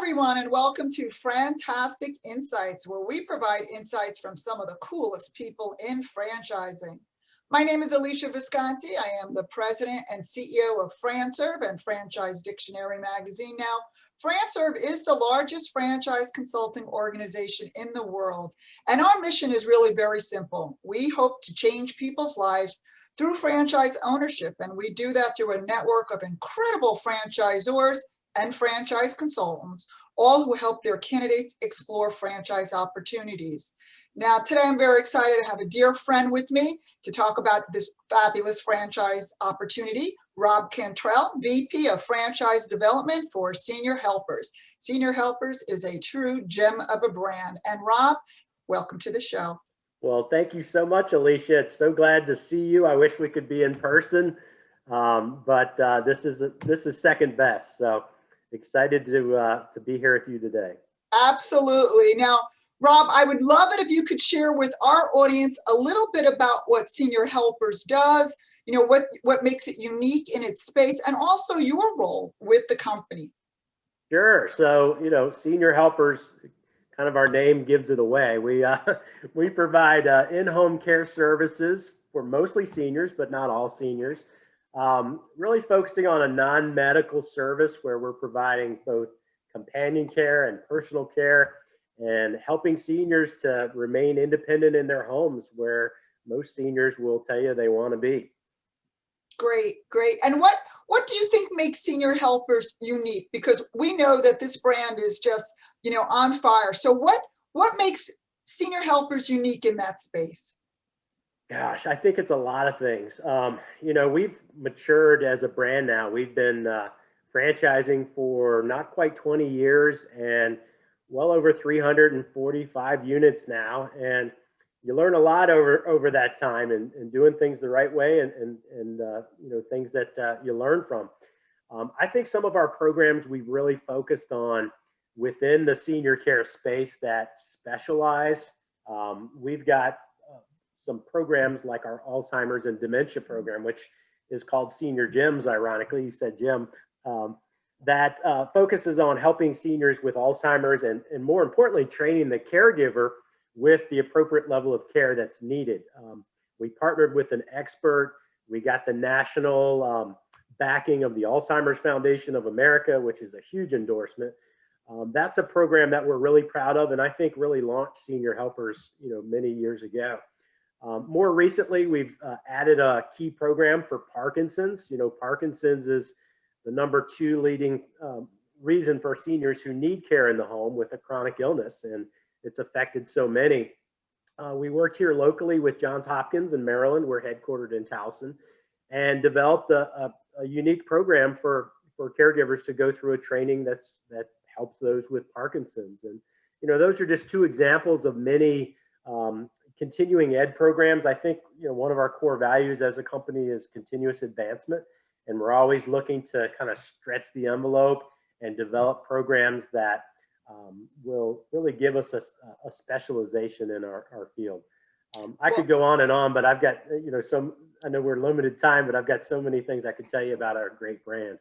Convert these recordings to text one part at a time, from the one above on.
everyone, and welcome to FranTastic InSights, where we provide insights from some of the coolest people in franchising. My name is Alesia Visconti. I am the president and CEO of FranServe and Franchise Dictionary magazine. Now, FranServe is the largest franchise consulting organization in the world, and our mission is really very simple. We hope to change people's lives through franchise ownership, and we do that through a network of incredible franchisors and franchise consultants, all who help their candidates explore franchise opportunities. Now, today I'm very excited to have a dear friend with me to talk about this fabulous franchise opportunity, Rob Cantrell, VP of Franchise Development for Senior Helpers. Senior Helpers is a true gem of a brand. And Rob, welcome to the show. Well, thank you so much, Alesia. It's so glad to see you. I wish we could be in person, but this is second best. So excited to be here with you today. Absolutely. Now, Rob, I would love it if you could share with our audience a little bit about what Senior Helpers does, what makes it unique in its space, and also your role with the company. Sure. So, Senior Helpers, kind of our name gives it away. We provide in-home care services for mostly seniors, but not all seniors. Really focusing on a non-medical service where we're providing both companion care and personal care and helping seniors to remain independent in their homes, where most seniors will tell you they want to be. Great, great. And what do you think makes Senior Helpers unique? Because we know that this brand is just, on fire. So what makes Senior Helpers unique in that space? Gosh, I think it's a lot of things. We've matured as a brand now. We've been franchising for not quite 20 years and well over 345 units now. And you learn a lot over that time and doing things the right way and things that you learn from. I think some of our programs we've really focused on within the senior care space that specialize. We've got some programs like our Alzheimer's and dementia program, which is called Senior Gyms, ironically, you said gym, that focuses on helping seniors with Alzheimer's and more importantly, training the caregiver with the appropriate level of care that's needed. We partnered with an expert. We got the national backing of the Alzheimer's Foundation of America, which is a huge endorsement. That's a program that we're really proud of, and I think really launched Senior Helpers, many years ago. More recently, we've added a key program for Parkinson's. Parkinson's is the #2 leading reason for seniors who need care in the home with a chronic illness, and it's affected so many. We worked here locally with Johns Hopkins in Maryland. We're headquartered in Towson, and developed a unique program for caregivers to go through a training that helps those with Parkinson's. And those are just two examples of many continuing ed programs. I think one of our core values as a company is continuous advancement, and we're always looking to kind of stretch the envelope and develop programs that will really give us a specialization in our field. I could go on and on, but I've got I know we're limited time, but I've got so many things I could tell you about our great brand.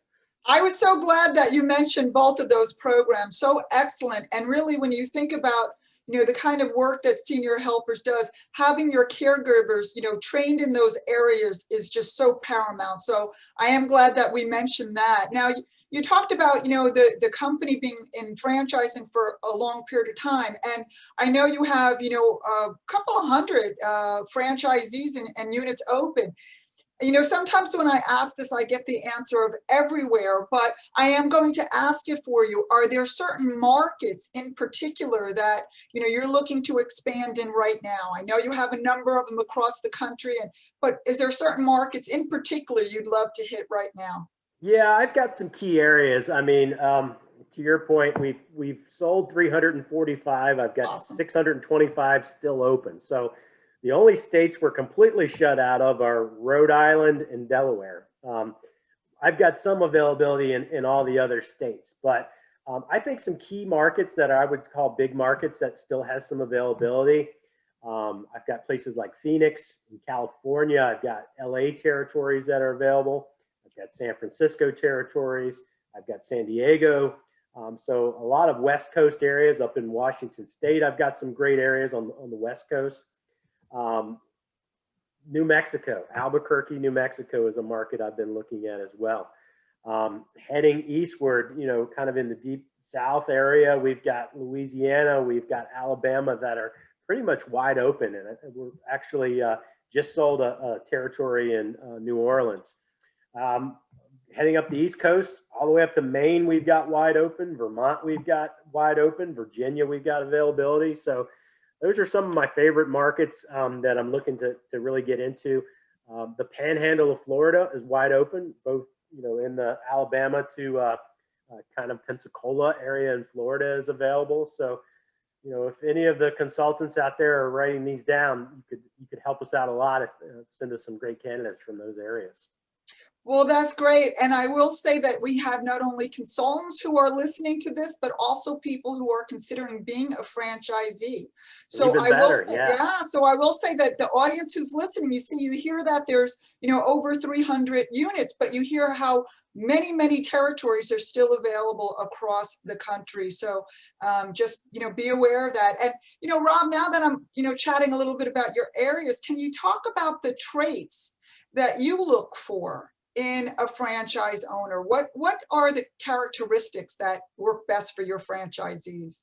I was so glad that you mentioned both of those programs. So excellent. And really, when you think about, the kind of work that Senior Helpers does, having your caregivers, trained in those areas is just so paramount. So I am glad that we mentioned that. Now, you talked about, the company being in franchising for a long period of time. And I know you have, a couple of hundred franchisees and units open. Sometimes when I ask this, I get the answer of everywhere, but I am going to ask it for you. Are there certain markets in particular that, you're looking to expand in right now? I know you have a number of them across the country, but is there certain markets in particular you'd love to hit right now? Yeah, I've got some key areas. I mean, to your point, we've sold 345. I've got Awesome. 625 still open. So the only states we're completely shut out of are Rhode Island and Delaware. I've got some availability in all the other states, but I think some key markets that I would call big markets that still has some availability. I've got places like Phoenix in California. I've got LA territories that are available. I've got San Francisco territories. I've got San Diego. So a lot of West Coast areas up in Washington State. I've got some great areas on the West Coast. New Mexico, Albuquerque, New Mexico is a market I've been looking at as well. Heading eastward, kind of in the deep South area, we've got Louisiana, we've got Alabama that are pretty much wide open. And we're actually just sold a territory in New Orleans. Heading up the East Coast, all the way up to Maine, we've got wide open. Vermont, we've got wide open. Virginia, we've got availability. So those are some of my favorite markets that I'm looking to really get into. The Panhandle of Florida is wide open, both in the Alabama to kind of Pensacola area in Florida is available. So, if any of the consultants out there are writing these down, you could help us out a lot if send us some great candidates from those areas. Well, that's great. And I will say that we have not only consultants who are listening to this, but also people who are considering being a franchisee. So Even I will better, say, yeah. so I will say that the audience who's listening, you hear that there's, over 300 units, but you hear how many territories are still available across the country. So just, be aware of that. And, Rob, now that I'm, chatting a little bit about your areas, can you talk about the traits that you look for in a franchise owner? What are the characteristics that work best for your franchisees?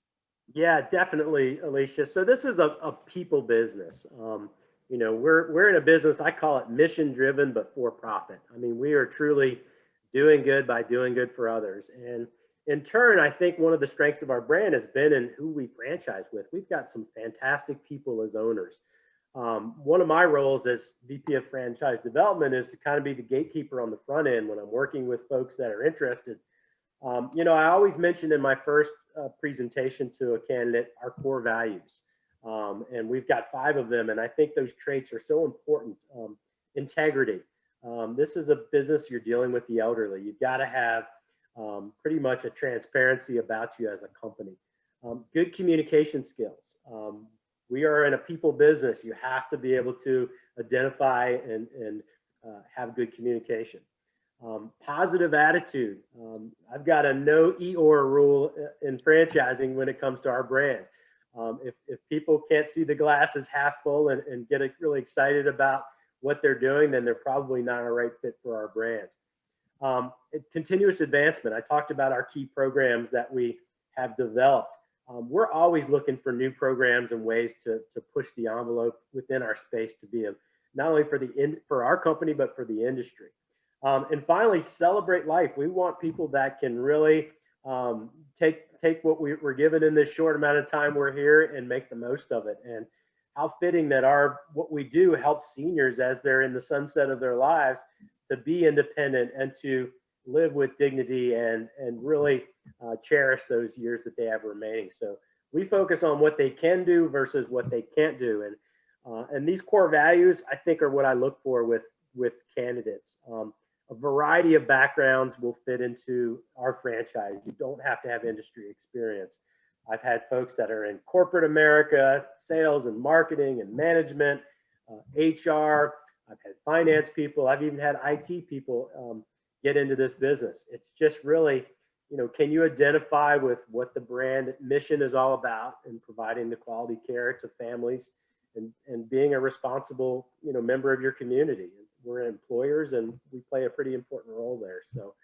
Yeah, definitely, Alesia. So this is a people business. We're in a business, I call it mission driven, but for profit. I mean, we are truly doing good by doing good for others. And in turn, I think one of the strengths of our brand has been in who we franchise with. We've got some fantastic people as owners. One of my roles as VP of Franchise Development is to kind of be the gatekeeper on the front end when I'm working with folks that are interested. I always mention in my first presentation to a candidate our core values. And we've got 5 of them. And I think those traits are so important. Integrity. This is a business you're dealing with the elderly. You've got to have pretty much a transparency about you as a company. Good communication skills. We are in a people business. You have to be able to identify and have good communication. Positive attitude. I've got a no Eeyore rule in franchising when it comes to our brand. If people can't see the glass as half full and get really excited about what they're doing, then they're probably not a right fit for our brand. Continuous advancement. I talked about our key programs that we have developed. We're always looking for new programs and ways to push the envelope within our space to be not only for our company, but for the industry. And finally, celebrate life. We want people that can really take what we're given in this short amount of time we're here and make the most of it. And how fitting that what we do helps seniors as they're in the sunset of their lives to be independent and to live with dignity and really cherish those years that they have remaining. So we focus on what they can do versus what they can't do. And these core values, I think, are what I look for with candidates. A variety of backgrounds will fit into our franchise. You don't have to have industry experience. I've had folks that are in corporate America, sales and marketing and management, HR. I've had finance people. I've even had IT people get into this business. It's just really, can you identify with what the brand mission is all about and providing the quality care to families and being a responsible, member of your community. We're employers and we play a pretty important role there. So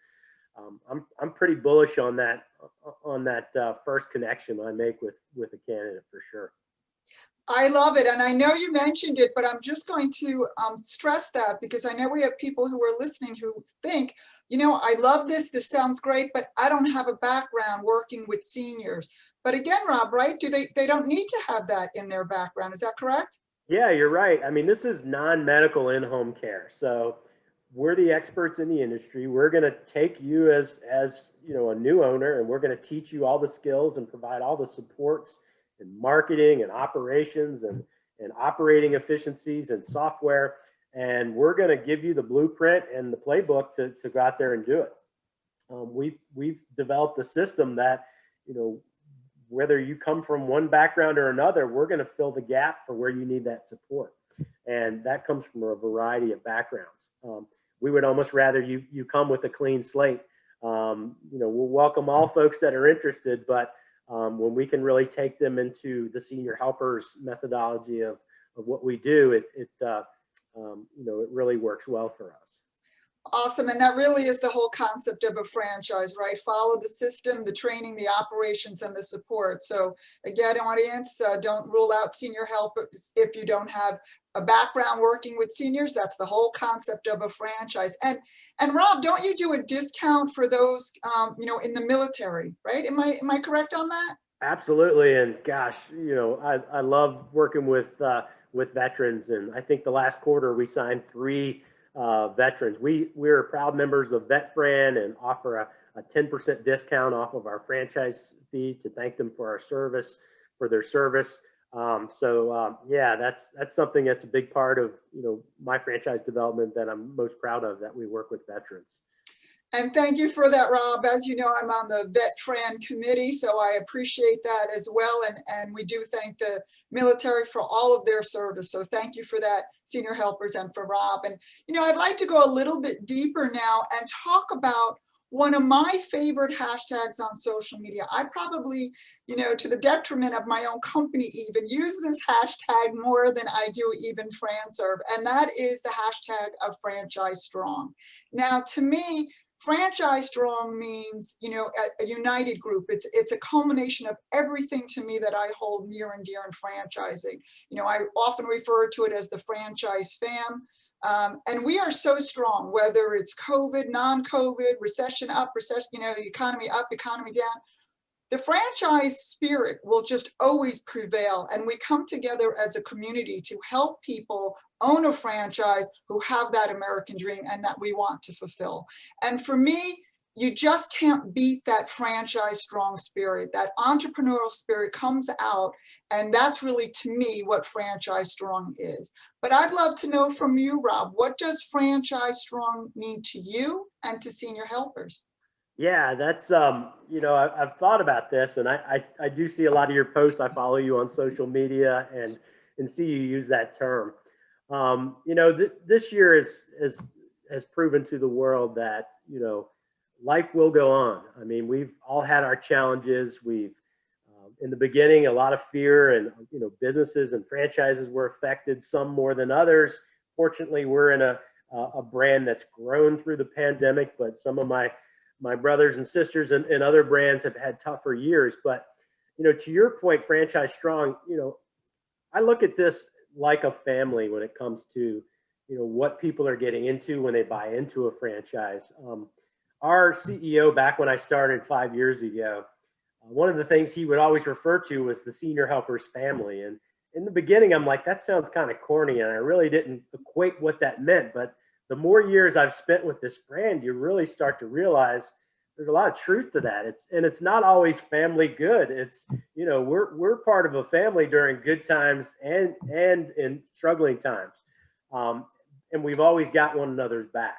I'm pretty bullish on that first connection I make with a candidate for sure. I love it. And I know you mentioned it, but I'm just going to stress that because I know we have people who are listening who think, I love this. This sounds great, but I don't have a background working with seniors. But again, Rob, right? They don't need to have that in their background. Is that correct? Yeah, you're right. I mean, this is non-medical in-home care. So we're the experts in the industry. We're going to take you as a new owner, and we're going to teach you all the skills and provide all the supports in marketing and operations and operating efficiencies and software. And we're going to give you the blueprint and the playbook to go out there and do it. We've developed a system that, whether you come from one background or another, we're going to fill the gap for where you need that support. And that comes from a variety of backgrounds. We would almost rather you come with a clean slate We'll welcome all folks that are interested, but when we can really take them into the senior helpers methodology of what we do, it really works well for us. Awesome. And that really is the whole concept of a franchise, right? Follow the system, the training, the operations, and the support. So again, audience, don't rule out senior help if you don't have a background working with seniors. That's the whole concept of a franchise. And Rob, don't you do a discount for those, in the military, right? Am I correct on that? Absolutely. And gosh, I love working with veterans. And I think the last quarter we signed 3 veterans. We're proud members of VetFran and offer a 10% discount off of our franchise fee to thank them for their service. Yeah, that's something that's a big part of, my franchise development that I'm most proud of, that we work with veterans. And thank you for that, Rob. As you know, I'm on the VetFran committee, so I appreciate that as well. And we do thank the military for all of their service. So thank you for that, senior helpers, and for Rob. And, I'd like to go a little bit deeper now and talk about one of my favorite hashtags on social media. I probably, to the detriment of my own company, even use this hashtag more than I do even FranServe, and that is the hashtag of Franchise Strong. Now, to me, Franchise Strong means, a united group. It's a culmination of everything to me that I hold near and dear in franchising. I often refer to it as the franchise fam. And we are so strong, whether it's COVID, non-COVID, recession up, recession, economy up, economy down. The franchise spirit will just always prevail, and we come together as a community to help people own a franchise who have that American dream and that we want to fulfill. And for me, you just can't beat that franchise strong spirit. That entrepreneurial spirit comes out, and that's really, to me, what franchise strong is. But I'd love to know from you, Rob, what does franchise strong mean to you and to senior helpers? Yeah, that's, I've thought about this, and I do see a lot of your posts. I follow you on social media and see you use that term. This year has proven to the world that, life will go on. I mean, we've all had our challenges. In the beginning, a lot of fear, and, businesses and franchises were affected, some more than others. Fortunately, we're in a brand that's grown through the pandemic, but some of my brothers and sisters and other brands have had tougher years. But, to your point, Franchise Strong, I look at this like a family when it comes to, what people are getting into when they buy into a franchise. Our CEO, back when I started 5 years ago, one of the things he would always refer to was the senior helpers family. And in the beginning, I'm like, that sounds kind of corny, and I really didn't equate what that meant. But the more years I've spent with this brand, you really start to realize there's a lot of truth to that. It's not always family good. It's, we're part of a family during good times and in struggling times. And we've always got one another's back.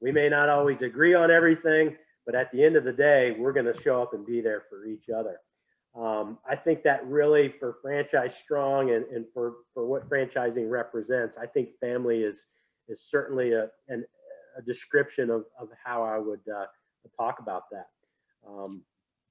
We may not always agree on everything, but at the end of the day, we're going to show up and be there for each other. I think that really, for Franchise Strong and for what franchising represents, I think family is certainly a description of how I would talk about that.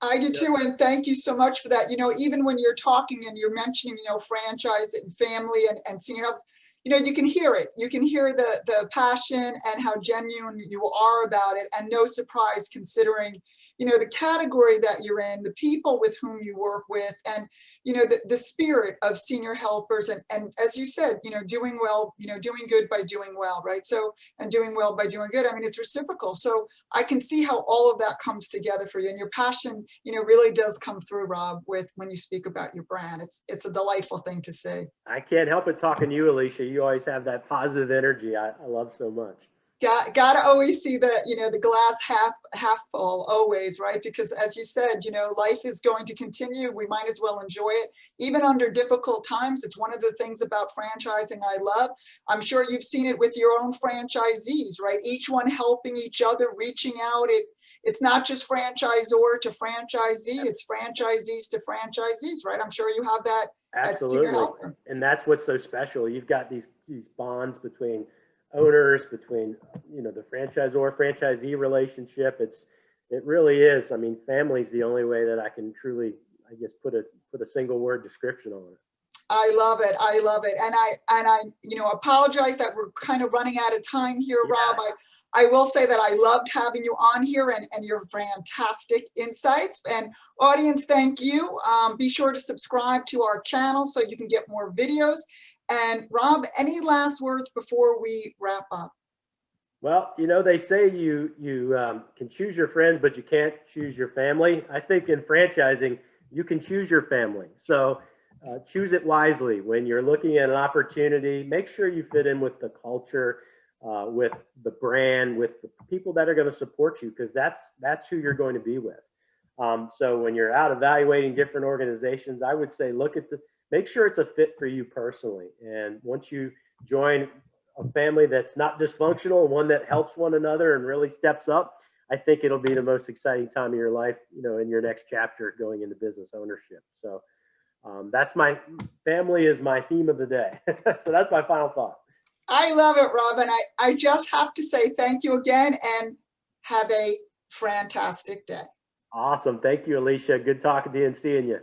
I do too, and thank you so much for that. Even when you're talking and you're mentioning, franchise and family and senior health, you can hear it. You can hear the passion and how genuine you are about it, and no surprise considering, the category that you're in, the people with whom you work with, and, the spirit of senior helpers. And as you said, doing well, doing good by doing well, right? So, and doing well by doing good. I mean, it's reciprocal. So I can see how all of that comes together for you, and your passion, really does come through, Rob, when you speak about your brand. It's a delightful thing to say. I can't help it talking to you, Alesia. You always have that positive energy I love so much. Got to always see the glass half full always, right? Because as you said, life is going to continue. We might as well enjoy it, even under difficult times. It's one of the things about franchising I love. I'm sure you've seen it with your own franchisees, right? Each one helping each other, reaching out. It's not just franchisor to franchisee, it's franchisees to franchisees, right? I'm sure you have that. Absolutely. And that's what's so special. You've got these bonds between owners, between, the franchisor franchisee relationship. It really is. I mean, family is the only way that I can truly, I guess, put a single word description on it. I love it. I love it. And I apologize that we're kind of running out of time here, Yeah. Rob. I will say that I loved having you on here and your fantastic insights. And audience, thank you. Be sure to subscribe to our channel so you can get more videos. And Rob, any last words before we wrap up? Well, they say you can choose your friends, but you can't choose your family. I think in franchising, you can choose your family. So choose it wisely. When you're looking at an opportunity, make sure you fit in with the culture, with the brand, with the people that are going to support you, because that's who you're going to be with. So when you're out evaluating different organizations, I would say make sure it's a fit for you personally. And once you join a family that's not dysfunctional, one that helps one another and really steps up, I think it'll be the most exciting time of your life, in your next chapter going into business ownership. So that's family is my theme of the day. So that's my final thought. I love it, Rob. And I just have to say thank you again and have a fantastic day. Awesome. Thank you, Alesia. Good talking to you and seeing you.